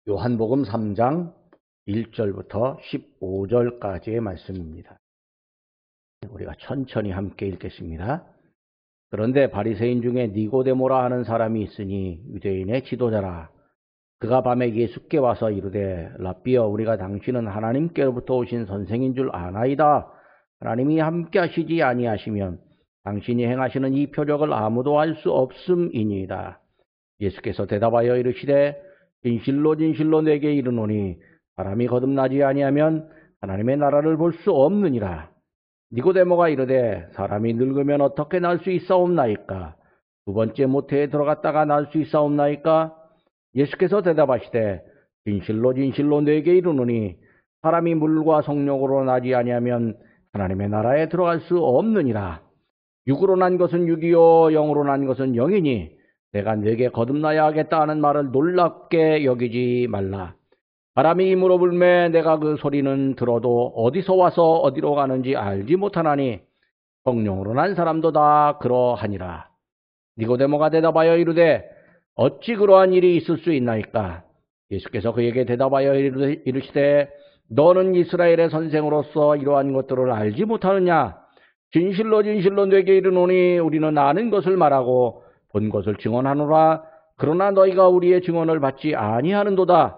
요한복음 3장 1절부터 15절까지의 말씀입니다. 우리가 천천히 함께 읽겠습니다. 그런데 바리새인 중에 니고데모라 하는 사람이 있으니 유대인의 지도자라. 그가 밤에 예수께 와서 이르되 랍비여, 우리가 당신은 하나님께로부터 오신 선생인 줄 아나이다. 하나님이 함께 하시지 아니하시면 당신이 행하시는 이 표적을 아무도 알 수 없음이니이다. 예수께서 대답하여 이르시되 진실로 진실로 내게 이르노니 사람이 거듭나지 아니하면 하나님의 나라를 볼 수 없느니라. 니고데모가 이르되 사람이 늙으면 어떻게 날 수 있사옵나이까? 두 번째 모태에 들어갔다가 날 수 있사옵나이까? 예수께서 대답하시되 진실로 진실로 내게 이르노니 사람이 물과 성령으로 나지 아니하면 하나님의 나라에 들어갈 수 없느니라. 육으로 난 것은 육이요 영으로 난 것은 영이니 내가 네게 거듭나야 하겠다 하는 말을 놀랍게 여기지 말라. 바람이 힘으로 불매 내가 그 소리는 들어도 어디서 와서 어디로 가는지 알지 못하나니 성령으로 난 사람도 다 그러하니라. 니고데모가 대답하여 이르되 어찌 그러한 일이 있을 수 있나이까? 예수께서 그에게 대답하여 이르시되 너는 이스라엘의 선생으로서 이러한 것들을 알지 못하느냐? 진실로 진실로 네게 이르노니 우리는 아는 것을 말하고 본 것을 증언하노라. 그러나 너희가 우리의 증언을 받지 아니하는도다.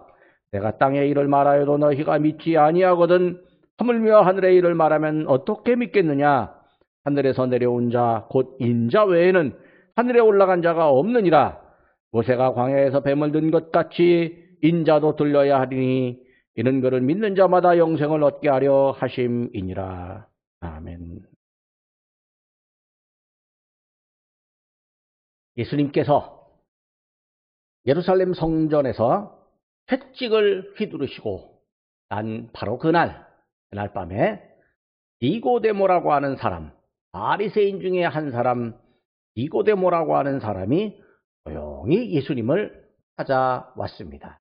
내가 땅의 일을 말하여도 너희가 믿지 아니하거든. 하물며 하늘의 일을 말하면 어떻게 믿겠느냐? 하늘에서 내려온 자 곧 인자 외에는 하늘에 올라간 자가 없느니라. 모세가 광야에서 뱀을 든 것 같이 인자도 들려야 하리니 이는 그를 믿는 자마다 영생을 얻게 하려 하심이니라. 아멘. 예수님께서 예루살렘 성전에서 채찍을 휘두르시고 난 바로 그날 밤에 니고데모라고 하는 사람, 바리새인 중에 한 사람 니고데모라고 하는 사람이 조용히 예수님을 찾아왔습니다.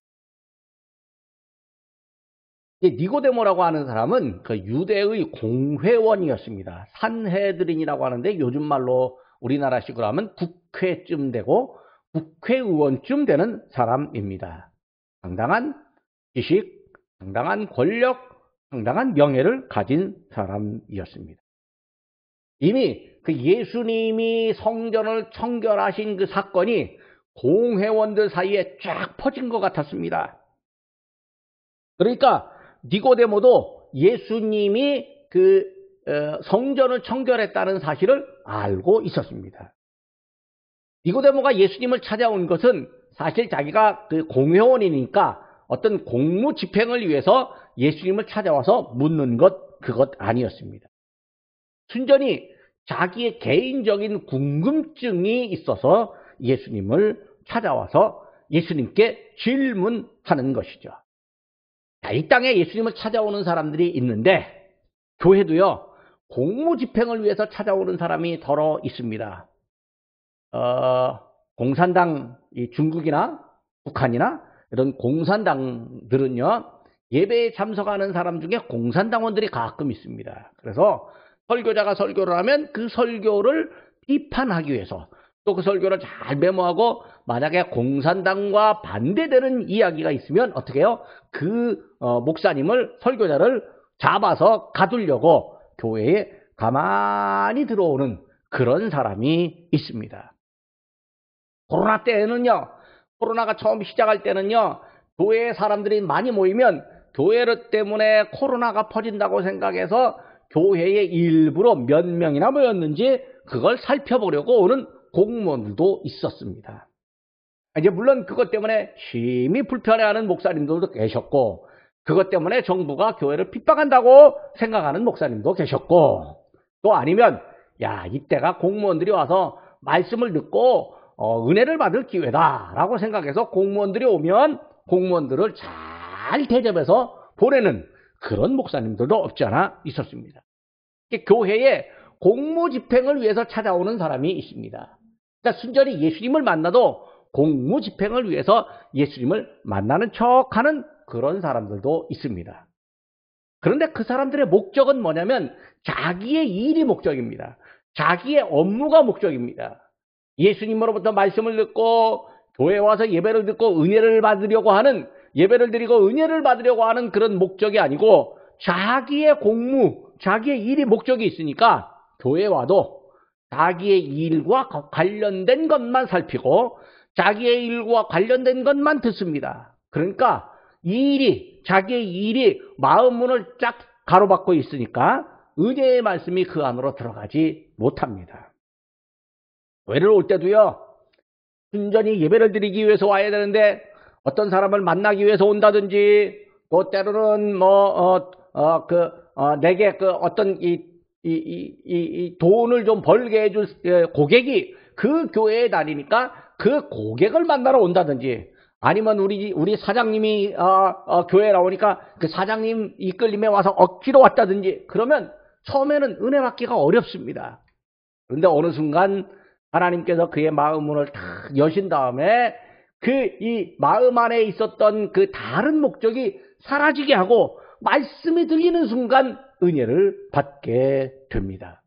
니고데모라고 하는 사람은 그 유대의 공회원이었습니다. 산헤드린이라고 하는데 요즘 말로 우리나라식으로 하면 국회쯤 되고 국회의원쯤 되는 사람입니다. 상당한 지식, 상당한 권력, 상당한 명예를 가진 사람이었습니다. 이미 그 예수님이 성전을 청결하신 그 사건이 공회원들 사이에 쫙 퍼진 것 같았습니다. 그러니까 니고데모도 예수님이 그 성전을 청결했다는 사실을 알고 있었습니다. 니고데모가 예수님을 찾아온 것은 사실 자기가 그 공회원이니까 어떤 공무 집행을 위해서 예수님을 찾아와서 묻는 그것 아니었습니다. 순전히 자기의 개인적인 궁금증이 있어서 예수님을 찾아와서 예수님께 질문하는 것이죠. 이 땅에 예수님을 찾아오는 사람들이 있는데 교회도요, 공무 집행을 위해서 찾아오는 사람이 더러 있습니다. 공산당, 중국이나 북한이나 이런 공산당들은요, 예배에 참석하는 사람 중에 공산당원들이 가끔 있습니다. 그래서 설교자가 설교를 하면 그 설교를 비판하기 위해서 또 그 설교를 잘 메모하고 만약에 공산당과 반대되는 이야기가 있으면 어떻게 해요? 그 목사님을, 설교자를 잡아서 가두려고 교회에 가만히 들어오는 그런 사람이 있습니다. 코로나 때는요, 코로나가 처음 시작할 때는요, 교회에 사람들이 많이 모이면 교회 때문에 코로나가 퍼진다고 생각해서 교회에 일부러 몇 명이나 모였는지 그걸 살펴보려고 오는 공무원들도 있었습니다. 이제 물론 그것 때문에 심히 불편해하는 목사님들도 계셨고, 그것 때문에 정부가 교회를 핍박한다고 생각하는 목사님도 계셨고, 또 아니면 야, 이때가 공무원들이 와서 말씀을 듣고 은혜를 받을 기회다라고 생각해서 공무원들이 오면 공무원들을 잘 대접해서 보내는 그런 목사님들도 없지 않아 있었습니다. 교회에 공무 집행을 위해서 찾아오는 사람이 있습니다. 그러니까 순전히 예수님을 만나도 공무 집행을 위해서 예수님을 만나는 척하는 그런 사람들도 있습니다. 그런데 그 사람들의 목적은 뭐냐면 자기의 일이 목적입니다. 자기의 업무가 목적입니다. 예수님으로부터 말씀을 듣고 교회에 와서 예배를 듣고 은혜를 받으려고 하는 예배를 드리고 은혜를 받으려고 하는 그런 목적이 아니고 자기의 공무, 자기의 일이 목적이 있으니까 교회 와도 자기의 일과 관련된 것만 살피고 자기의 일과 관련된 것만 듣습니다. 그러니까 자기의 일이 마음 문을 쫙 가로막고 있으니까 은혜의 말씀이 그 안으로 들어가지 못합니다. 교회를 올 때도요, 순전히 예배를 드리기 위해서 와야 되는데 어떤 사람을 만나기 위해서 온다든지 또 때로는 내게 어떤 돈을 좀 벌게 해줄 고객이 그 교회에 다니니까 그 고객을 만나러 온다든지 아니면 우리 사장님이 교회에 나오니까 그 사장님 이끌림에 와서 억지로 왔다든지 그러면 처음에는 은혜 받기가 어렵습니다. 그런데 어느 순간 하나님께서 그의 마음 문을 탁 여신 다음에 이 마음 안에 있었던 그 다른 목적이 사라지게 하고 말씀이 들리는 순간 은혜를 받게 됩니다.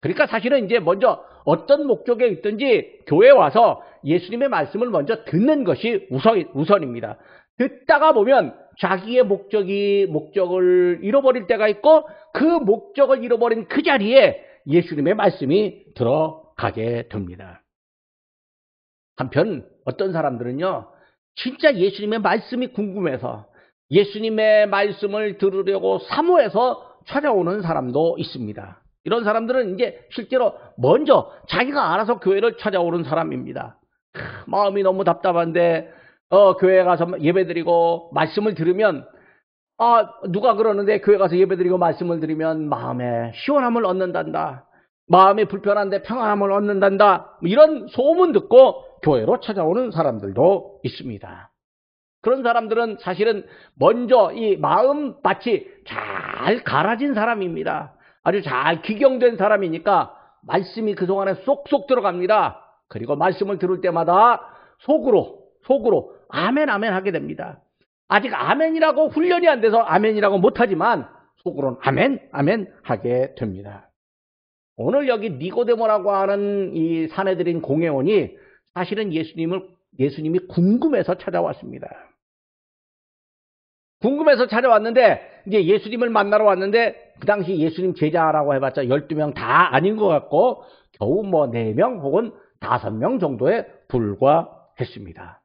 그러니까 사실은 이제 먼저 어떤 목적에 있든지 교회에 와서 예수님의 말씀을 먼저 듣는 것이 우선입니다. 듣다가 보면 자기의 목적을 잃어버릴 때가 있고 그 목적을 잃어버린 그 자리에 예수님의 말씀이 들어가게 됩니다. 한편 어떤 사람들은요, 진짜 예수님의 말씀이 궁금해서 예수님의 말씀을 들으려고 사모해서 찾아오는 사람도 있습니다. 이런 사람들은 이제 실제로 먼저 자기가 알아서 교회를 찾아오는 사람입니다. 마음이 너무 답답한데 교회에 가서 예배드리고 말씀을 들으면 누가 그러는데 교회 가서 예배드리고 말씀을 드리면 마음에 시원함을 얻는단다. 마음이 불편한데 평안함을 얻는단다. 이런 소문 듣고 교회로 찾아오는 사람들도 있습니다. 그런 사람들은 사실은 먼저 이 마음밭이 잘 갈아진 사람입니다. 아주 잘 기경된 사람이니까 말씀이 그동안에 쏙쏙 들어갑니다. 그리고 말씀을 들을 때마다 속으로 아멘 아멘 하게 됩니다. 아직 아멘이라고 훈련이 안 돼서 아멘이라고 못하지만 속으로는 아멘 아멘 하게 됩니다. 오늘 여기 니고데모라고 하는 이 사내들인 공회원이 사실은 예수님이 궁금해서 찾아왔습니다. 궁금해서 찾아왔는데 이제 예수님을 만나러 왔는데 그 당시 예수님 제자라고 해봤자 12명 다 아닌 것 같고 겨우 4명 혹은 5명 정도에 불과했습니다.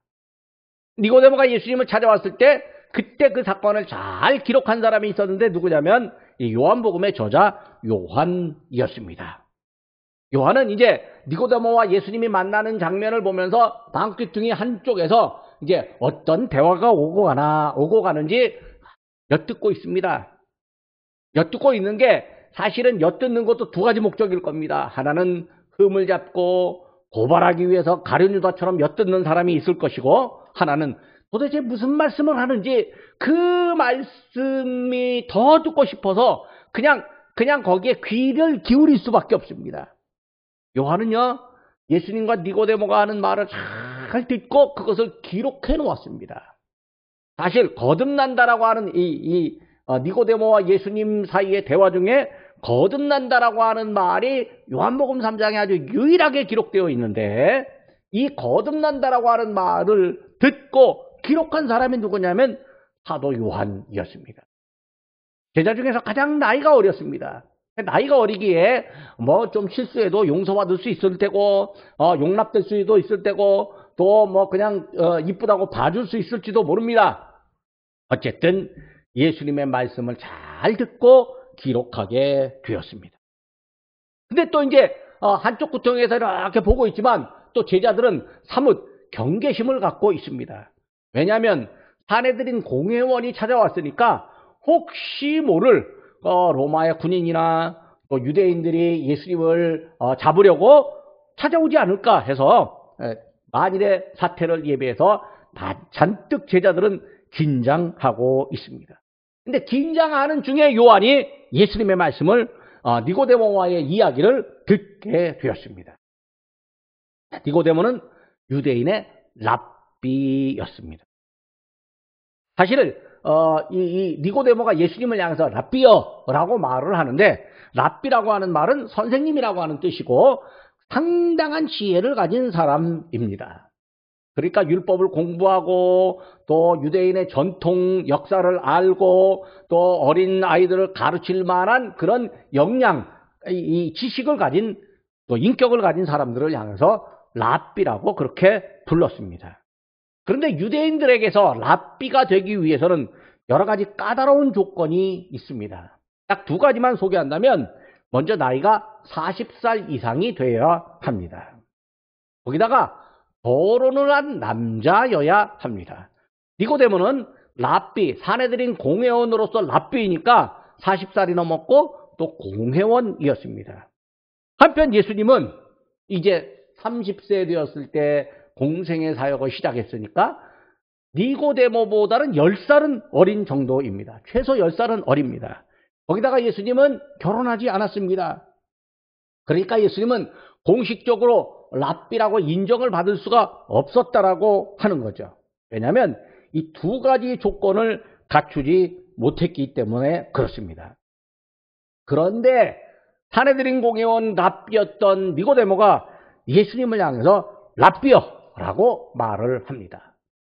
니고데모가 예수님을 찾아왔을 때 그때 그 사건을 잘 기록한 사람이 있었는데 누구냐면 이 요한복음의 저자 요한이었습니다. 요한은 이제 니고데모와 예수님이 만나는 장면을 보면서 방귀퉁이 한쪽에서 이제 어떤 대화가 오고 가는지 엿듣고 있습니다. 엿듣고 있는 게 사실은 엿듣는 것도 두 가지 목적일 겁니다. 하나는 흠을 잡고 고발하기 위해서 가룟유다처럼 엿듣는 사람이 있을 것이고 하나는 도대체 무슨 말씀을 하는지 그 말씀이 더 듣고 싶어서 그냥 거기에 귀를 기울일 수밖에 없습니다. 요한은요, 예수님과 니고데모가 하는 말을 잘 듣고 그것을 기록해 놓았습니다. 사실 거듭난다라고 하는 니고데모와 예수님 사이의 대화 중에 거듭난다라고 하는 말이 요한복음 3장에 아주 유일하게 기록되어 있는데 이 거듭난다라고 하는 말을 듣고 기록한 사람이 누구냐면 사도 요한이었습니다. 제자 중에서 가장 나이가 어렸습니다. 나이가 어리기에 뭐 좀 실수해도 용서받을 수 있을 테고 용납될 수도 있을 테고 또 뭐 그냥 이쁘다고 봐줄 수 있을지도 모릅니다. 어쨌든 예수님의 말씀을 잘 듣고 기록하게 되었습니다. 근데 또 이제 한쪽 구덩이에서 이렇게 보고 있지만 또 제자들은 사뭇 경계심을 갖고 있습니다. 왜냐하면 사내들인 공회원이 찾아왔으니까 혹시 모를 로마의 군인이나 또 유대인들이 예수님을 잡으려고 찾아오지 않을까 해서 만일의 사태를 예비해서 잔뜩 제자들은 긴장하고 있습니다. 근데 긴장하는 중에 요한이 예수님의 말씀을 니고데모와의 이야기를 듣게 되었습니다. 니고데모는 유대인의 랍비였습니다. 사실 이 니고데모가 예수님을 향해서 랍비여라고 말을 하는데 랍비라고 하는 말은 선생님이라고 하는 뜻이고 상당한 지혜를 가진 사람입니다. 그러니까 율법을 공부하고 또 유대인의 전통 역사를 알고 또 어린 아이들을 가르칠 만한 그런 역량, 이 지식을 가진 또 인격을 가진 사람들을 향해서 랍비라고 그렇게 불렀습니다. 그런데 유대인들에게서 랍비가 되기 위해서는 여러 가지 까다로운 조건이 있습니다. 딱 두 가지만 소개한다면 먼저 나이가 40살 이상이 되어야 합니다. 거기다가 결혼을 한 남자여야 합니다. 니고데모는 랍비, 사내들인 공회원으로서 랍비이니까 40살이 넘었고 또 공회원이었습니다. 한편 예수님은 이제 30세 되었을 때 공생의 사역을 시작했으니까 니고데모보다는 10살은 어린 정도입니다. 최소 10살은 어립니다. 거기다가 예수님은 결혼하지 않았습니다. 그러니까 예수님은 공식적으로 랍비라고 인정을 받을 수가 없었다라고 하는 거죠. 왜냐하면 이 두 가지 조건을 갖추지 못했기 때문에 그렇습니다. 그런데 사내들인 공회원 랍비였던 니고데모가 예수님을 향해서 랍비여라고 말을 합니다.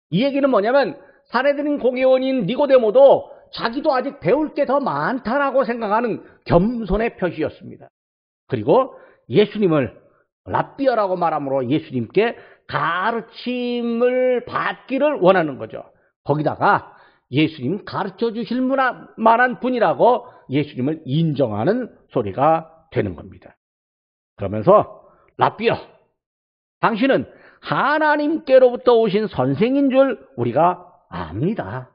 이 얘기는 뭐냐면 사내들인 공회원인 니고데모도 자기도 아직 배울 게 더 많다라고 생각하는 겸손의 표시였습니다. 그리고 예수님을 랍비어라고 말함으로 예수님께 가르침을 받기를 원하는 거죠. 거기다가 예수님 가르쳐 주실 만한 분이라고 예수님을 인정하는 소리가 되는 겁니다. 그러면서 랍비어, 당신은 하나님께로부터 오신 선생인 줄 우리가 압니다.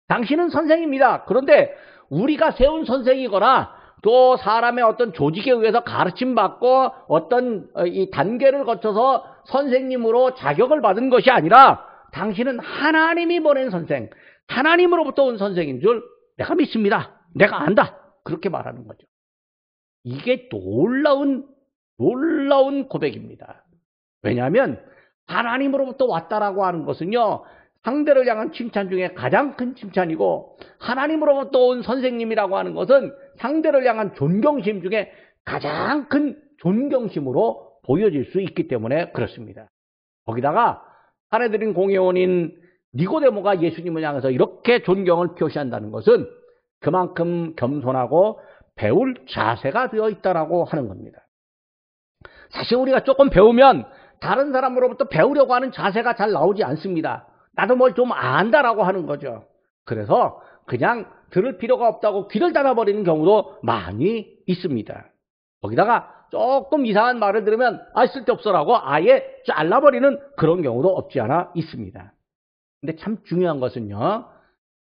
당신은 선생입니다. 그런데 우리가 세운 선생이거나 또 사람의 어떤 조직에 의해서 가르침받고 어떤 이 단계를 거쳐서 선생님으로 자격을 받은 것이 아니라 당신은 하나님이 보낸 선생, 하나님으로부터 온 선생인 줄 내가 믿습니다. 내가 안다. 그렇게 말하는 거죠. 이게 놀라운 고백입니다. 왜냐하면 하나님으로부터 왔다라고 하는 것은요, 상대를 향한 칭찬 중에 가장 큰 칭찬이고 하나님으로부터 온 선생님이라고 하는 것은 상대를 향한 존경심 중에 가장 큰 존경심으로 보여질 수 있기 때문에 그렇습니다. 거기다가 사내들인 공회원인 니고데모가 예수님을 향해서 이렇게 존경을 표시한다는 것은 그만큼 겸손하고 배울 자세가 되어 있다라고 하는 겁니다. 사실 우리가 조금 배우면 다른 사람으로부터 배우려고 하는 자세가 잘 나오지 않습니다. 나도 뭘 좀 안다라고 하는 거죠. 그래서 그냥 들을 필요가 없다고 귀를 닫아버리는 경우도 많이 있습니다. 거기다가 조금 이상한 말을 들으면 쓸데없어라고 아예 잘라버리는 그런 경우도 없지 않아 있습니다. 근데 참 중요한 것은요,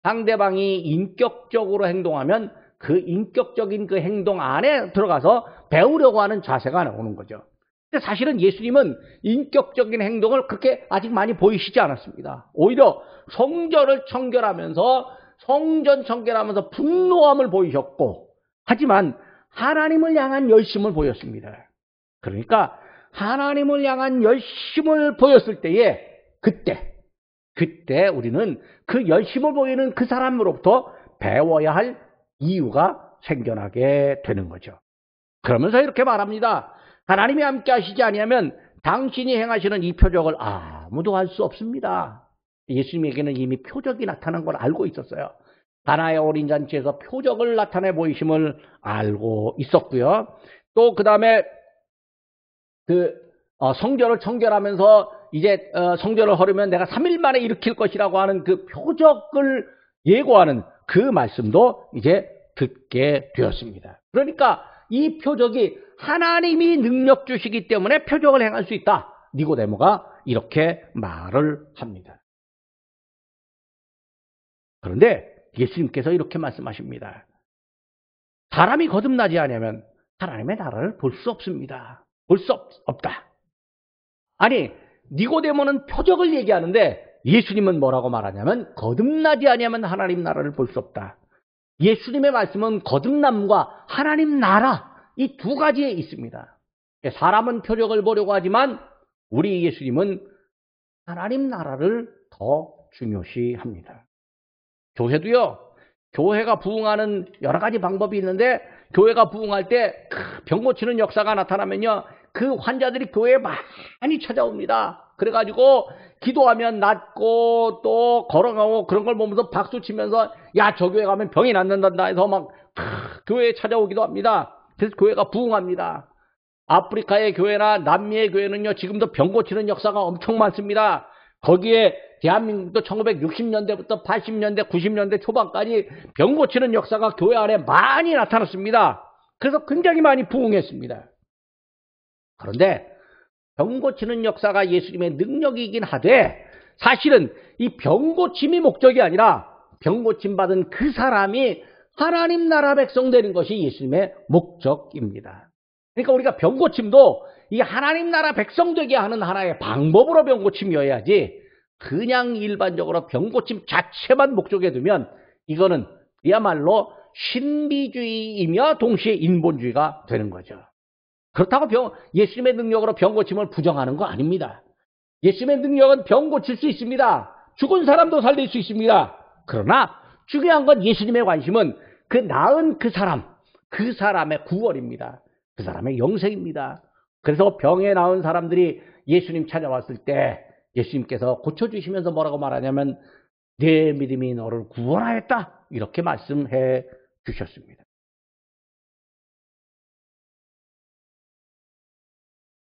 상대방이 인격적으로 행동하면 그 인격적인 그 행동 안에 들어가서 배우려고 하는 자세가 나오는 거죠. 근데 사실은 예수님은 인격적인 행동을 그렇게 아직 많이 보이시지 않았습니다. 오히려 성전을 청결하면서 분노함을 보이셨고, 하지만 하나님을 향한 열심을 보였습니다. 그러니까 하나님을 향한 열심을 보였을 때에 그때 우리는 그 열심을 보이는 그 사람으로부터 배워야 할 이유가 생겨나게 되는 거죠. 그러면서 이렇게 말합니다. 하나님이 함께 하시지 아니하면 당신이 행하시는 이 표적을 아무도 할 수 없습니다. 예수님에게는 이미 표적이 나타난 걸 알고 있었어요. 가나의 어린 잔치에서 표적을 나타내 보이심을 알고 있었고요. 또 그 다음에 성전을 청결하면서 이제 성전을 허르면 내가 3일 만에 일으킬 것이라고 하는 그 표적을 예고하는 그 말씀도 이제 듣게 되었습니다. 그러니까 이 표적이 하나님이 능력 주시기 때문에 표적을 행할 수 있다. 니고데모가 이렇게 말을 합니다. 그런데 예수님께서 이렇게 말씀하십니다. 사람이 거듭나지 않으면 하나님의 나라를 볼 수 없습니다. 볼 수 없다. 아니, 니고데모는 표적을 얘기하는데 예수님은 뭐라고 말하냐면 거듭나지 아니하면 하나님 나라를 볼 수 없다. 예수님의 말씀은 거듭남과 하나님 나라 이 두 가지에 있습니다. 사람은 표적을 보려고 하지만 우리 예수님은 하나님 나라를 더 중요시합니다. 교회도요, 교회가 부흥하는 여러 가지 방법이 있는데 교회가 부흥할 때 병 고치는 역사가 나타나면요, 그 환자들이 교회에 많이 찾아옵니다. 그래가지고 기도하면 낫고 또 걸어가고 그런 걸 보면서 박수 치면서 야, 저 교회 가면 병이 낫는다 해서 막 교회에 찾아오기도 합니다. 그래서 교회가 부흥합니다. 아프리카의 교회나 남미의 교회는요, 지금도 병 고치는 역사가 엄청 많습니다. 거기에 대한민국도 1960년대부터 80년대, 90년대 초반까지 병 고치는 역사가 교회 안에 많이 나타났습니다. 그래서 굉장히 많이 부흥했습니다. 그런데 병 고치는 역사가 예수님의 능력이긴 하되 사실은 이 병 고침이 목적이 아니라 병 고침 받은 그 사람이 하나님 나라 백성 되는 것이 예수님의 목적입니다. 그러니까 우리가 병 고침도 이 하나님 나라 백성 되게 하는 하나의 방법으로 병 고침이어야지 그냥 일반적으로 병 고침 자체만 목적에 두면 이거는 그야말로 신비주의이며 동시에 인본주의가 되는 거죠. 그렇다고 예수님의 능력으로 병 고침을 부정하는 거 아닙니다. 예수님의 능력은 병 고칠 수 있습니다. 죽은 사람도 살릴 수 있습니다. 그러나 중요한 건 예수님의 관심은 그 나은 그 사람의 구원입니다. 그 사람의 영생입니다. 그래서 병에 나은 사람들이 예수님 찾아왔을 때 예수님께서 고쳐주시면서 뭐라고 말하냐면 내 믿음이 너를 구원하였다 이렇게 말씀해 주셨습니다.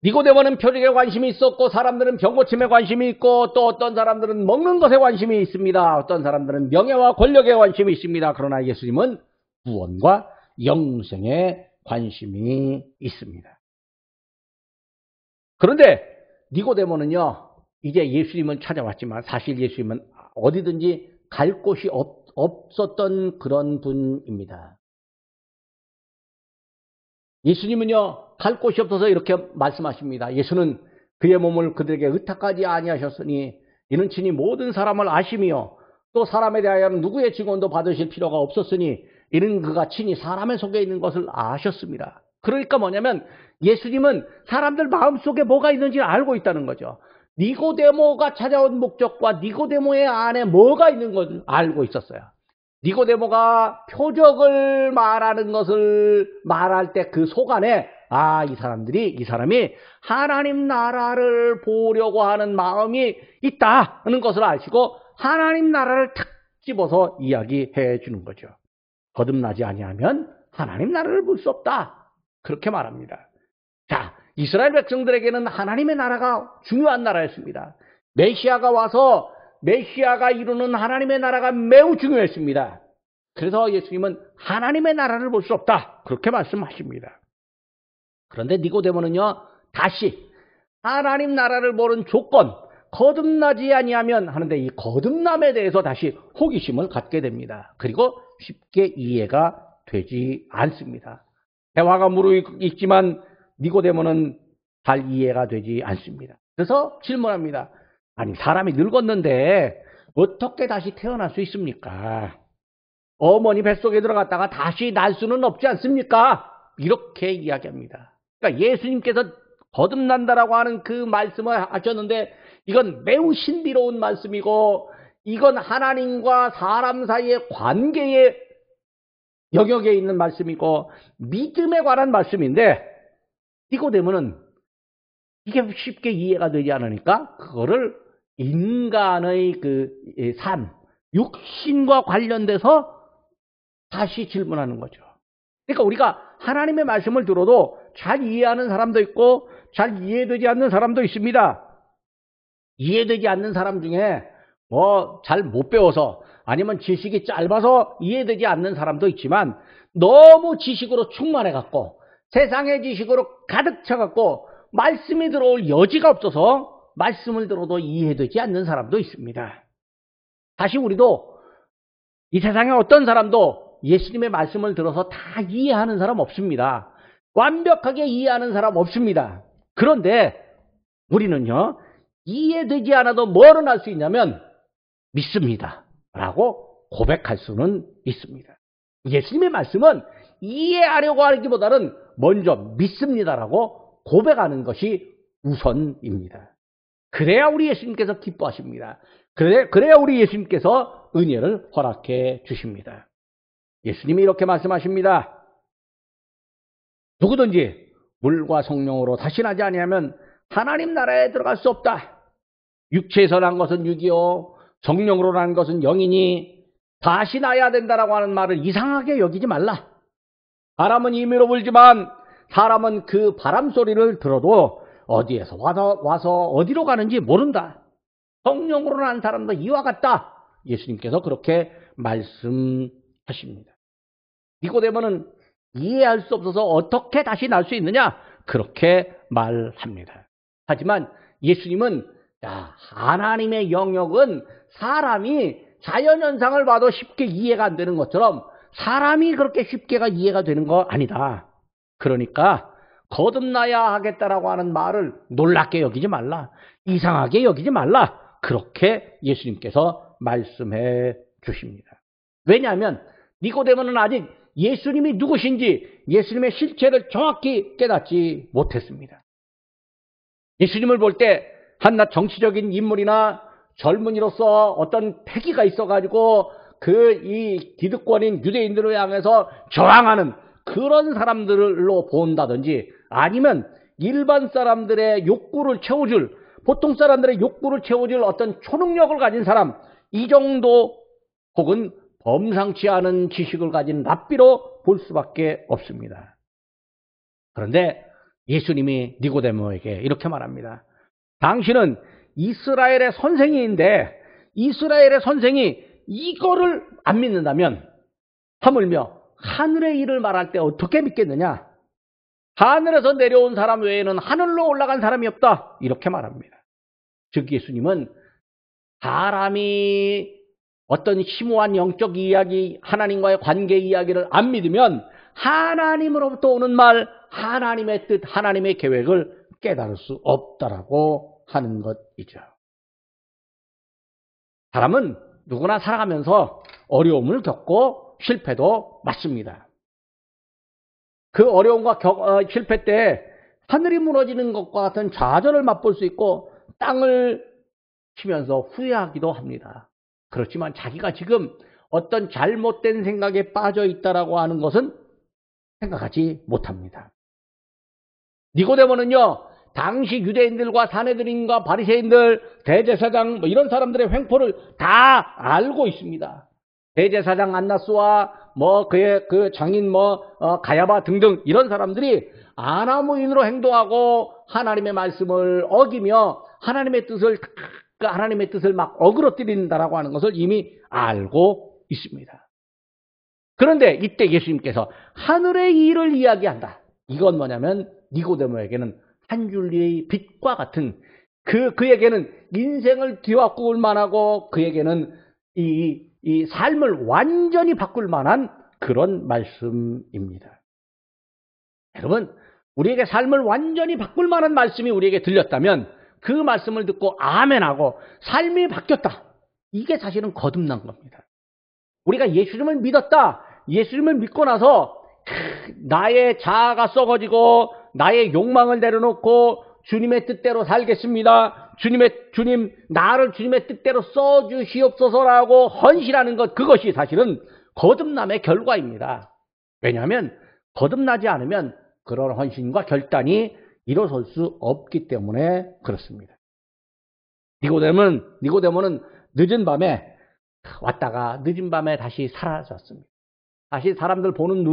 니고데모는 표적에 관심이 있었고 사람들은 병고침에 관심이 있고 또 어떤 사람들은 먹는 것에 관심이 있습니다. 어떤 사람들은 명예와 권력에 관심이 있습니다. 그러나 예수님은 구원과 영생에 관심이 있습니다. 그런데 니고데모는요, 이제 예수님은 찾아왔지만 사실 예수님은 어디든지 갈 곳이 없었던 그런 분입니다. 예수님은요, 갈 곳이 없어서 이렇게 말씀하십니다. 예수는 그의 몸을 그들에게 의탁하지 아니하셨으니 이는 친히 모든 사람을 아심이요 또 사람에 대하여는 누구의 증언도 받으실 필요가 없었으니 이는 그가 친히 사람의 속에 있는 것을 아셨습니다. 그러니까 뭐냐면 예수님은 사람들 마음속에 뭐가 있는지 알고 있다는 거죠. 니고데모가 찾아온 목적과 니고데모의 안에 뭐가 있는 것을 알고 있었어요. 니고데모가 표적을 말하는 것을 말할 때 그 속 안에 이 사람이 하나님 나라를 보려고 하는 마음이 있다는 것을 아시고 하나님 나라를 탁 집어서 이야기해 주는 거죠. 거듭나지 아니하면 하나님 나라를 볼 수 없다. 그렇게 말합니다. 자, 이스라엘 백성들에게는 하나님의 나라가 중요한 나라였습니다. 메시아가 와서 메시아가 이루는 하나님의 나라가 매우 중요했습니다. 그래서 예수님은 하나님의 나라를 볼 수 없다. 그렇게 말씀하십니다. 그런데 니고데모는요, 다시 하나님 나라를 보는 조건, 거듭나지 아니하면 하는데 이 거듭남에 대해서 다시 호기심을 갖게 됩니다. 그리고 쉽게 이해가 되지 않습니다. 대화가 무르익지만 니고데모는 잘 이해가 되지 않습니다. 그래서 질문합니다. 아니, 사람이 늙었는데 어떻게 다시 태어날 수 있습니까? 어머니 뱃속에 들어갔다가 다시 날 수는 없지 않습니까? 이렇게 이야기합니다. 그러니까 예수님께서 거듭난다라고 하는 그 말씀을 하셨는데 이건 매우 신비로운 말씀이고 이건 하나님과 사람 사이의 관계의 영역에 있는 말씀이고 믿음에 관한 말씀인데 니고데모는 이게 쉽게 이해가 되지 않으니까 그거를 인간의 그 삶, 육신과 관련돼서 다시 질문하는 거죠. 그러니까 우리가 하나님의 말씀을 들어도 잘 이해하는 사람도 있고 잘 이해되지 않는 사람도 있습니다. 이해되지 않는 사람 중에 뭐 잘 못 배워서 아니면 지식이 짧아서 이해되지 않는 사람도 있지만 너무 지식으로 충만해갖고 세상의 지식으로 가득 차갖고 말씀이 들어올 여지가 없어서 말씀을 들어도 이해되지 않는 사람도 있습니다. 사실 우리도 이 세상에 어떤 사람도 예수님의 말씀을 들어서 다 이해하는 사람 없습니다. 완벽하게 이해하는 사람 없습니다. 그런데 우리는요, 이해되지 않아도 뭐를 할 수 있냐면 믿습니다 라고 고백할 수는 있습니다. 예수님의 말씀은 이해하려고 하기보다는 먼저 믿습니다라고 고백하는 것이 우선입니다. 그래야 우리 예수님께서 기뻐하십니다. 그래야 우리 예수님께서 은혜를 허락해 주십니다. 예수님이 이렇게 말씀하십니다. 누구든지 물과 성령으로 다시 나지 아니하면 하나님 나라에 들어갈 수 없다. 육체에서 난 것은 육이요 성령으로 난 것은 영이니 다시 나야 된다라고 하는 말을 이상하게 여기지 말라. 바람은 임의로 불지만 사람은 그 바람 소리를 들어도 어디에서 와서 어디로 가는지 모른다. 성령으로 난 사람도 이와 같다. 예수님께서 그렇게 말씀하십니다. 니고데모는 이해할 수 없어서 어떻게 다시 날 수 있느냐? 그렇게 말합니다. 하지만 예수님은 하나님의 영역은 사람이 자연현상을 봐도 쉽게 이해가 안 되는 것처럼 사람이 그렇게 쉽게가 이해가 되는 거 아니다. 그러니까 거듭나야 하겠다라고 하는 말을 놀랍게 여기지 말라. 이상하게 여기지 말라. 그렇게 예수님께서 말씀해 주십니다. 왜냐하면 니고데모는 아직 예수님이 누구신지 예수님의 실체를 정확히 깨닫지 못했습니다. 예수님을 볼 때 한낱 정치적인 인물이나 젊은이로서 어떤 패기가 있어가지고 이 기득권인 유대인들을 향해서 저항하는 그런 사람들로 본다든지 아니면 일반 사람들의 욕구를 채워줄 보통 사람들의 욕구를 채워줄 어떤 초능력을 가진 사람 이 정도 혹은 범상치 않은 지식을 가진 랍비로 볼 수밖에 없습니다. 그런데 예수님이 니고데모에게 이렇게 말합니다. 당신은 이스라엘의 선생인데 이스라엘의 선생이 이거를 안 믿는다면 하물며 하늘의 일을 말할 때 어떻게 믿겠느냐? 하늘에서 내려온 사람 외에는 하늘로 올라간 사람이 없다. 이렇게 말합니다. 즉 예수님은 사람이 어떤 심오한 영적 이야기, 하나님과의 관계 이야기를 안 믿으면 하나님으로부터 오는 말, 하나님의 뜻, 하나님의 계획을 깨달을 수 없다라고 하는 것이죠. 사람은 누구나 살아가면서 어려움을 겪고 실패도 맞습니다. 그 어려움과 실패 때 하늘이 무너지는 것과 같은 좌절을 맛볼 수 있고 땅을 치면서 후회하기도 합니다. 그렇지만 자기가 지금 어떤 잘못된 생각에 빠져 있다라고 하는 것은 생각하지 못합니다. 니고데모는요, 당시 유대인들과 사내들인과 바리새인들, 대제사장 이런 사람들의 횡포를 다 알고 있습니다. 대제사장 안나스와 그의 그 장인 가야바 등등 이런 사람들이 아나무인으로 행동하고 하나님의 말씀을 어기며 하나님의 뜻을 막 어그러뜨린다라고 하는 것을 이미 알고 있습니다. 그런데 이때 예수님께서 하늘의 일을 이야기한다. 이건 뭐냐면 니고데모에게는 한 줄기의 빛과 같은 그에게는 인생을 뒤바꿀 만하고 그에게는 이 삶을 완전히 바꿀 만한 그런 말씀입니다. 여러분, 우리에게 삶을 완전히 바꿀 만한 말씀이 우리에게 들렸다면 그 말씀을 듣고 아멘하고 삶이 바뀌었다. 이게 사실은 거듭난 겁니다. 우리가 예수님을 믿었다. 예수님을 믿고 나서 나의 자아가 썩어지고 나의 욕망을 내려놓고 주님의 뜻대로 살겠습니다. 주님, 나를 주님의 뜻대로 써주시옵소서라고 헌신하는 것, 그것이 사실은 거듭남의 결과입니다. 왜냐하면 거듭나지 않으면 그런 헌신과 결단이 일어설 수 없기 때문에 그렇습니다. 니고데모는 늦은 밤에 왔다가 늦은 밤에 다시 사라졌습니다. 다시 사람들 보는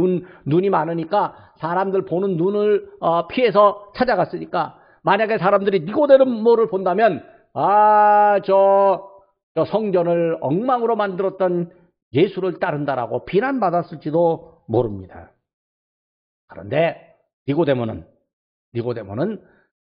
눈이 많으니까 사람들 보는 눈을 피해서 찾아갔으니까 만약에 사람들이 니고데모를 본다면 저 성전을 엉망으로 만들었던 예수를 따른다라고 비난받았을지도 모릅니다. 그런데 니고데모는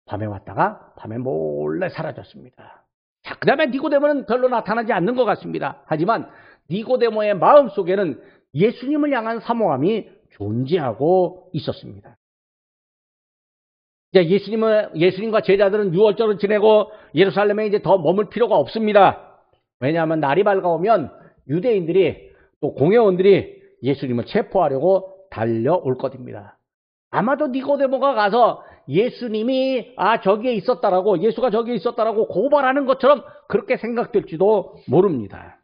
밤에 왔다가 밤에 몰래 사라졌습니다. 자, 그 다음에 니고데모는 별로 나타나지 않는 것 같습니다. 하지만 니고데모의 마음속에는 예수님을 향한 사모함이 존재하고 있었습니다. 이제 예수님과 제자들은 유월절을 지내고 예루살렘에 이제 더 머물 필요가 없습니다. 왜냐하면 날이 밝아오면 유대인들이 또 공회원들이 예수님을 체포하려고 달려올 것입니다. 아마도 니고데모가 가서 예수님이 저기에 있었다라고, 예수가 저기에 있었다라고 고발하는 것처럼 그렇게 생각될지도 모릅니다.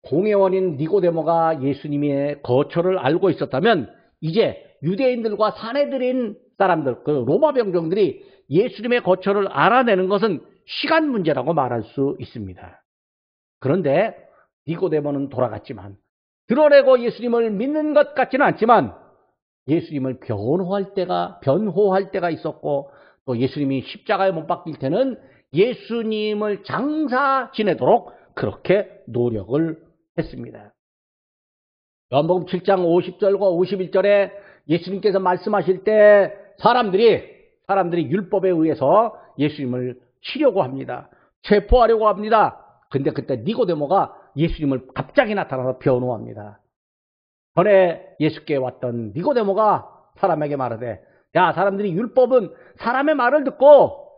공회원인 니고데모가 예수님의 거처를 알고 있었다면 이제 유대인들과 사내들인 사람들, 그 로마 병정들이 예수님의 거처를 알아내는 것은 시간 문제라고 말할 수 있습니다. 그런데 니고데모는 돌아갔지만 드러내고 예수님을 믿는 것 같지는 않지만 예수님을 변호할 때가 있었고 또 예수님이 십자가에 못 박힐 때는 예수님을 장사 지내도록 그렇게 노력을 했습니다. 요한복음 7장 50절과 51절에 예수님께서 말씀하실 때 사람들이 율법에 의해서 예수님을 치려고 합니다. 체포하려고 합니다. 근데 그때 니고데모가 예수님을 갑자기 나타나서 변호합니다. 전에 예수께 왔던 니고데모가 사람에게 말하되, 야, 사람들이 율법은 사람의 말을 듣고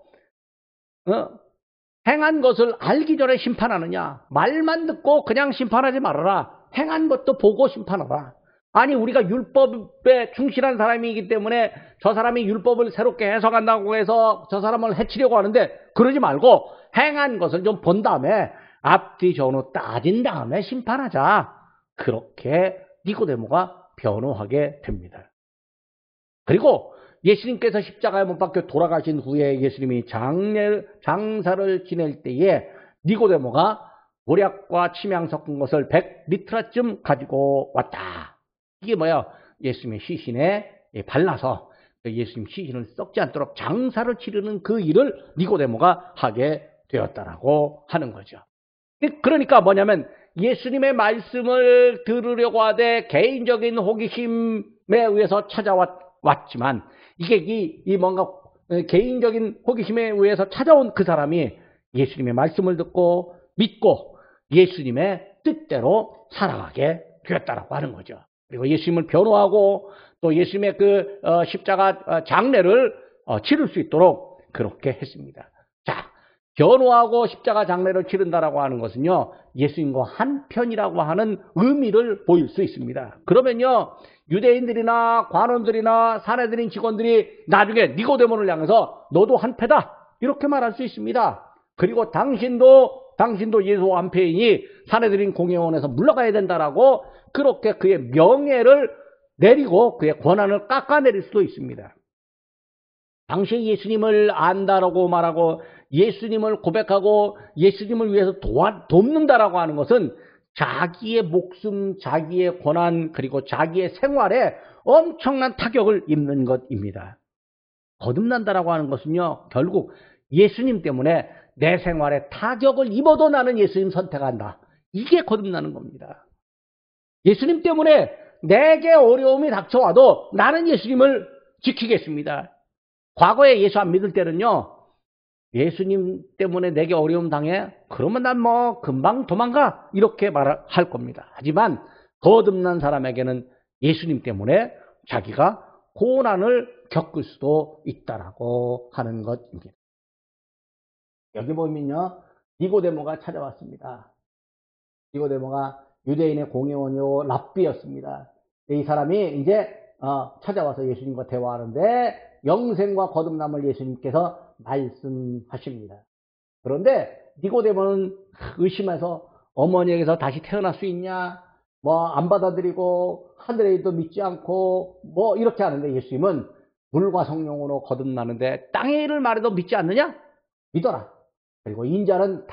행한 것을 알기 전에 심판하느냐? 말만 듣고 그냥 심판하지 말아라. 행한 것도 보고 심판하라. 아니, 우리가 율법에 충실한 사람이기 때문에 저 사람이 율법을 새롭게 해석한다고 해서 저 사람을 해치려고 하는데 그러지 말고 행한 것을 좀 본 다음에 앞뒤 전후 따진 다음에 심판하자. 그렇게 니고데모가 변호하게 됩니다. 그리고 예수님께서 십자가에 못 박혀 돌아가신 후에 예수님이 장사를 지낼 때에 니고데모가 모략과 침향 섞은 것을 100리터쯤 가지고 왔다. 이게 뭐야? 예수님의 시신에 발라서 예수님 시신을 썩지 않도록 장사를 치르는 그 일을 니고데모가 하게 되었다라고 하는 거죠. 그러니까 뭐냐면 예수님의 말씀을 들으려고 하되 개인적인 호기심에 의해서 찾아왔지만 이게 이 뭔가 개인적인 호기심에 의해서 찾아온 그 사람이 예수님의 말씀을 듣고 믿고 예수님의 뜻대로 살아가게 되었다라고 하는 거죠. 그리고 예수님을 변호하고 또 예수님의 그 십자가 장례를 치를 수 있도록 그렇게 했습니다. 자, 변호하고 십자가 장례를 치른다라고 하는 것은요, 예수님과 한편이라고 하는 의미를 보일 수 있습니다. 그러면요, 유대인들이나 관원들이나 사내들인 직원들이 나중에 니고데모를 향해서 너도 한패다 이렇게 말할 수 있습니다. 그리고 당신도 예수와 한패이니 사내들인 공회원에서 물러가야 된다라고 그렇게 그의 명예를 내리고 그의 권한을 깎아내릴 수도 있습니다. 당시 예수님을 안다라고 말하고 예수님을 고백하고 예수님을 위해서 돕는다라고 하는 것은 자기의 목숨, 자기의 권한, 그리고 자기의 생활에 엄청난 타격을 입는 것입니다. 거듭난다라고 하는 것은요, 결국 예수님 때문에 내 생활에 타격을 입어도 나는 예수님 선택한다. 이게 거듭나는 겁니다. 예수님 때문에 내게 어려움이 닥쳐와도 나는 예수님을 지키겠습니다. 과거에 예수 안 믿을 때는요, 예수님 때문에 내게 어려움 당해? 그러면 난 뭐 금방 도망가 이렇게 말할 겁니다. 하지만 거듭난 사람에게는 예수님 때문에 자기가 고난을 겪을 수도 있다라고 하는 것입니다. 여기 보면요, 니고데모가 찾아왔습니다. 니고데모가 유대인의 공회원이요 랍비였습니다. 이 사람이 이제 찾아와서 예수님과 대화하는데 영생과 거듭남을 예수님께서 말씀하십니다. 그런데 니고데모는 의심해서 어머니에게서 다시 태어날 수 있냐? 뭐 안 받아들이고 하늘의 일도 믿지 않고 뭐 이렇게 하는데 예수님은 물과 성령으로 거듭나는데 땅의 일을 말해도 믿지 않느냐? 믿어라. 그리고 인자는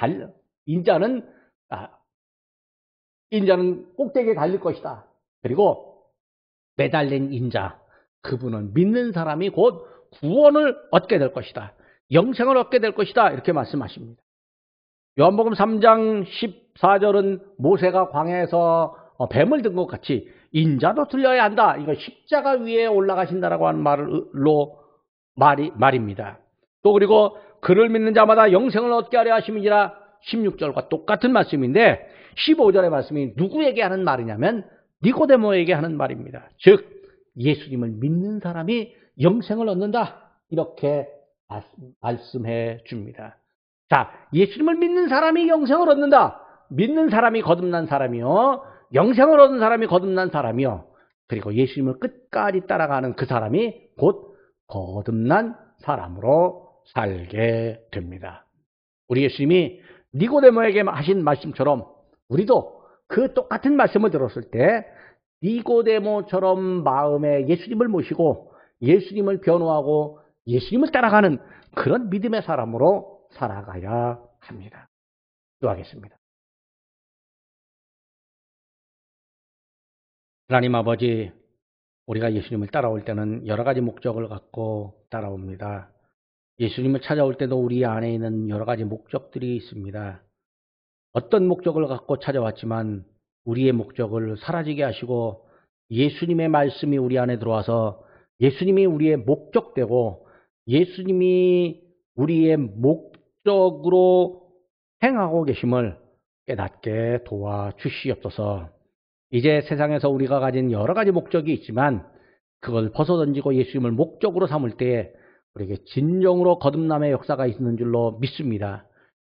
꼭대기에 달릴 것이다. 그리고 매달린 인자, 그분은 믿는 사람이 곧 구원을 얻게 될 것이다. 영생을 얻게 될 것이다. 이렇게 말씀하십니다. 요한복음 3장 14절은 모세가 광야에서 뱀을 든 것 같이 인자도 들려야 한다. 이거 십자가 위에 올라가신다라고 하는 말입니다. 또 그리고 그를 믿는 자마다 영생을 얻게 하려 하심이니라 16절과 똑같은 말씀인데 15절의 말씀이 누구에게 하는 말이냐면 니고데모에게 하는 말입니다. 즉 예수님을 믿는 사람이 영생을 얻는다. 이렇게 말씀해 줍니다. 자, 예수님을 믿는 사람이 영생을 얻는다. 믿는 사람이 거듭난 사람이요. 영생을 얻은 사람이 거듭난 사람이요. 그리고 예수님을 끝까지 따라가는 그 사람이 곧 거듭난 사람으로 살게 됩니다. 우리 예수님이 니고데모에게 하신 말씀처럼 우리도 그 똑같은 말씀을 들었을 때 니고데모처럼 마음에 예수님을 모시고 예수님을 변호하고 예수님을 따라가는 그런 믿음의 사람으로 살아가야 합니다. 기도하겠습니다. 하나님 아버지, 우리가 예수님을 따라올 때는 여러 가지 목적을 갖고 따라옵니다. 예수님을 찾아올 때도 우리 안에 있는 여러 가지 목적들이 있습니다. 어떤 목적을 갖고 찾아왔지만 우리의 목적을 사라지게 하시고 예수님의 말씀이 우리 안에 들어와서 예수님이 우리의 목적되고 예수님이 우리의 목적으로 행하고 계심을 깨닫게 도와주시옵소서. 이제 세상에서 우리가 가진 여러 가지 목적이 있지만 그걸 벗어던지고 예수님을 목적으로 삼을 때에 우리에게 진정으로 거듭남의 역사가 있는 줄로 믿습니다.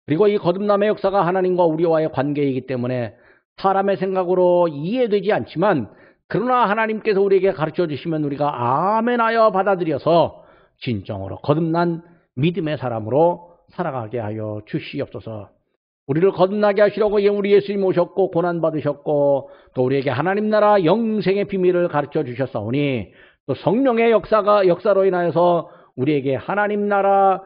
그리고 이 거듭남의 역사가 하나님과 우리와의 관계이기 때문에 사람의 생각으로 이해되지 않지만 그러나 하나님께서 우리에게 가르쳐 주시면 우리가 아멘하여 받아들여서 진정으로 거듭난 믿음의 사람으로 살아가게 하여 주시옵소서. 우리를 거듭나게 하시려고 우리 예수님 오셨고 고난받으셨고 또 우리에게 하나님 나라 영생의 비밀을 가르쳐 주셨사오니 또 성령의 역사로 인하여서 우리에게 하나님 나라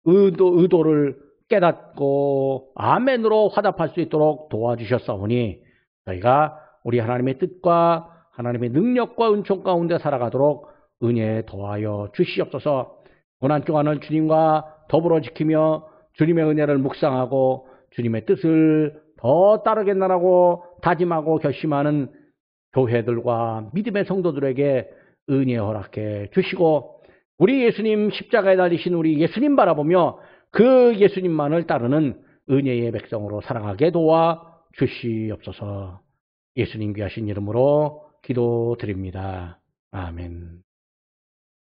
의도를 깨닫고 아멘으로 화답할 수 있도록 도와주셨사오니 저희가 우리 하나님의 뜻과 하나님의 능력과 은총 가운데 살아가도록 은혜에 더하여 주시옵소서. 고난 동안은 주님과 더불어 지키며 주님의 은혜를 묵상하고 주님의 뜻을 더 따르겠나라고 다짐하고 결심하는 교회들과 믿음의 성도들에게 은혜 허락해 주시고 우리 예수님 십자가에 달리신 우리 예수님 바라보며 그 예수님만을 따르는 은혜의 백성으로 살아가게 도와 주시옵소서. 예수님 귀하신 이름으로 기도드립니다. 아멘.